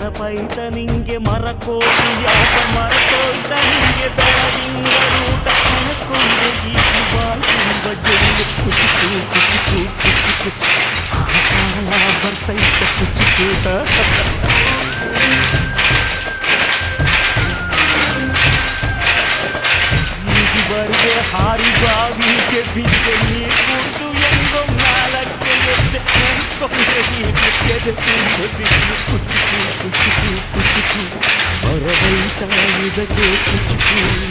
ನೆನಪೈತ ನಿಂಗೆ ಮರಕೋಟಿ ಯಾಕ ಮರಕೋಯ್ತ ನಿಂಗೆ ಬೆಳದಿಂಗಳೂಟ ನೆನೆಸ್ಕೊಂಡೆ ಈಗ ಬಾಳ್ತಿಂಬ ಜೊಲ್ಲೆ ಕುಚಿಕು ಕುಚಿಕು ಕುಚಿಕು ಕಾಲ ಬರ್ತೈತ ಕುಚಿಕೂಟ ಈಜುವರೆಗೆ ಹಾರಿ ಬಾವಿಗೆ ಬಿದ್ದೆ ನೀರು ಕುಡಿದು ಎಂಗೋ ನಾಲಕ್ಕೆ ಎದ್ದೆ ನೆನೆಸ್ಕೊಂಡೆ ಈಗ ಎದೆ ತುಂಬಿದ್ದೀನಿ ಕುಚಿಕು ಕುಚಿಕು ಕುಚಿಕು ಬರಬೈತ ಇದಕ್ಕೆ ಕುಚಿಕು